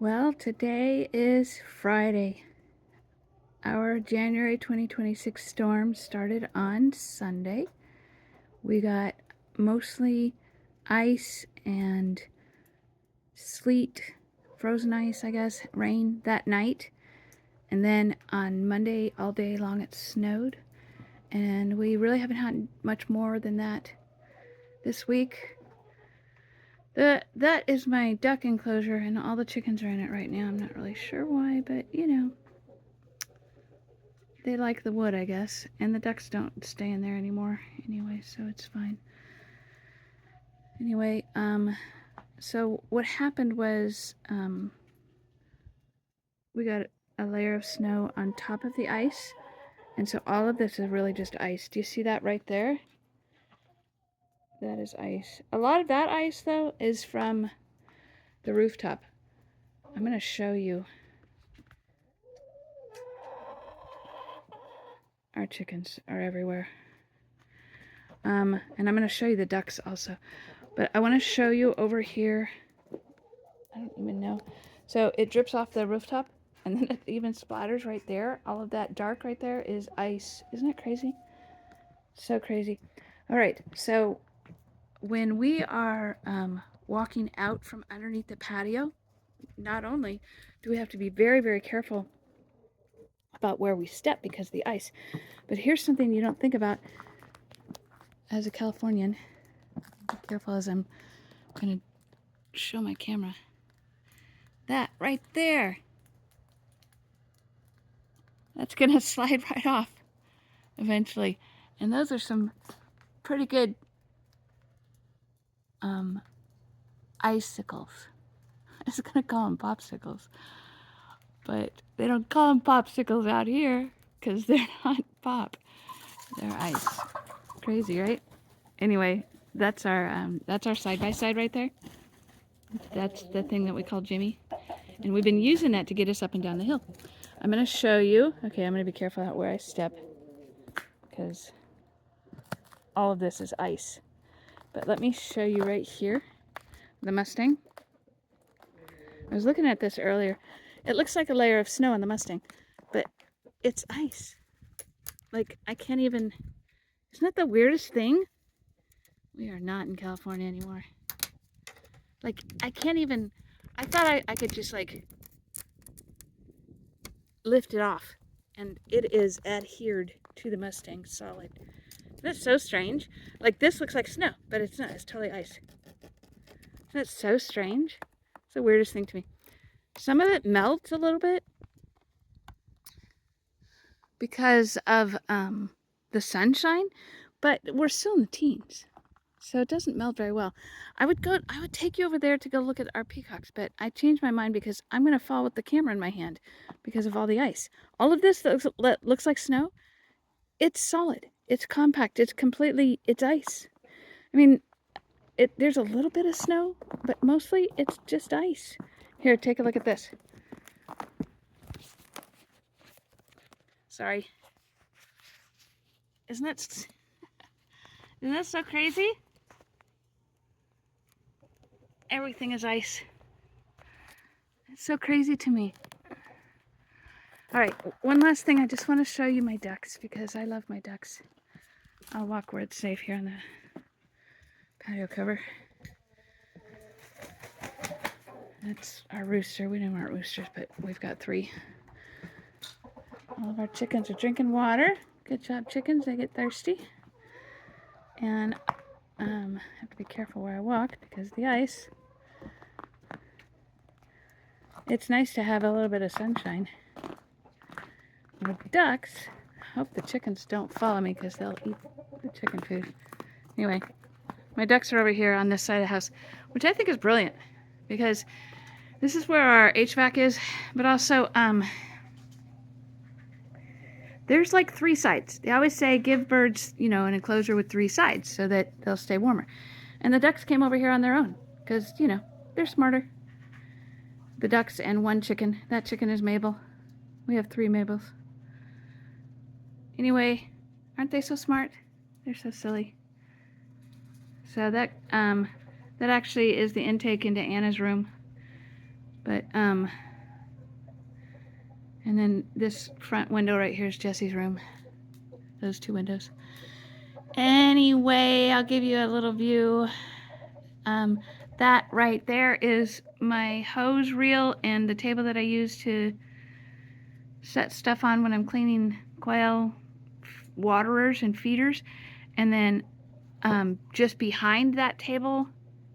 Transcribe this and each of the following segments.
Well, today is Friday. Our January 2026 storm started on Sunday. We got mostly ice and sleet, frozen ice, I guess, rain that night. And then on Monday, all day long, it snowed. And we really haven't had much more than that this week. That is my duck enclosure, and all the chickens are in it right now. I'm not really sure why, but they like the wood, I guess. And the ducks don't stay in there anymore anyway, so it's fine. Anyway, so what happened was we got a layer of snow on top of the ice. And so all of this is really just ice. Do you see that right there? That is ice. A lot of that ice, though, is from the rooftop. I'm going to show you. Our chickens are everywhere. And I'm going to show you the ducks also. But I want to show you over here. I don't even know. So it drips off the rooftop, and then it even splatters right there. All of that dark right there is ice. Isn't it crazy? So crazy. All right, so when we are walking out from underneath the patio, not only do we have to be very, very careful about where we step because of the ice, but here's something you don't think about as a Californian. Be careful as I'm going to show my camera. That right there. That's going to slide right off eventually. And those are some pretty good icicles. I was going to call them popsicles. But they don't call them popsicles out here because they're not pop. They're ice. Crazy, right? Anyway, that's our side-by-side right there. That's the thing that we call Jimmy. And we've been using that to get us up and down the hill. I'm going to show you. Okay, I'm going to be careful where I step because all of this is ice. But let me show you right here, the Mustang. I was looking at this earlier. It looks like a layer of snow on the Mustang, but it's ice. Like, I can't even... Isn't that the weirdest thing? We are not in California anymore. Like, I can't even... I thought I could just, like, lift it off, and it is adhered to the Mustang solid. That's so strange. Like, this looks like snow, but it's not. It's totally ice. Isn't that so strange? It's the weirdest thing to me. Some of it melts a little bit because of the sunshine, but we're still in the teens, so it doesn't melt very well. I would take you over there to go look at our peacocks, but I changed my mind because I'm going to fall with the camera in my hand because of all the ice. All of this looks like snow. It's solid. It's compact. It's ice. I mean, there's a little bit of snow, but mostly it's just ice. Here, take a look at this. Sorry. Isn't that so crazy? Everything is ice. It's so crazy to me. All right, one last thing. I just want to show you my ducks because I love my ducks. I'll walk where it's safe here on the patio cover. That's our rooster. We don't want roosters, but we've got 3. All of our chickens are drinking water. Good job, chickens. They get thirsty. And I have to be careful where I walk because of the ice. It's nice to have a little bit of sunshine. The ducks, I hope the chickens don't follow me because they'll eat the chicken food. Anyway, my ducks are over here on this side of the house, which I think is brilliant because this is where our HVAC is, but also there's like 3 sides. They always say give birds, an enclosure with 3 sides so that they'll stay warmer. And the ducks came over here on their own because, they're smarter. The ducks and 1 chicken. That chicken is Mabel. We have 3 Mabels. Anyway, aren't they so smart? They're so silly. So that actually is the intake into Anna's room. But, and then this front window right here is Jesse's room. Those two windows. Anyway, I'll give you a little view. That right there is my hose reel and the table that I use to set stuff on when I'm cleaning quail waterers and feeders. And then just behind that table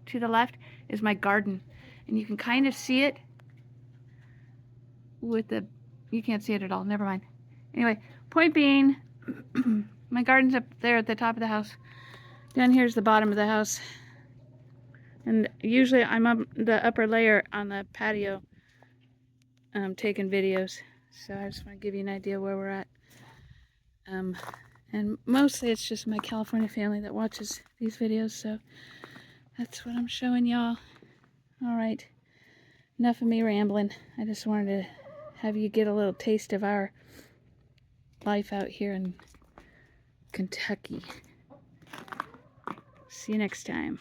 to the left is my garden. And you can kind of see it with the, you can't see it at all, never mind. Anyway, point being, my garden's up there at the top of the house. Down here's the bottom of the house. And usually I'm up the upper layer on the patio taking videos. So I just want to give you an idea where we're at. And mostly it's just my California family that watches these videos, so that's what I'm showing y'all. Alright, enough of me rambling. I just wanted to have you get a little taste of our life out here in Kentucky. See you next time.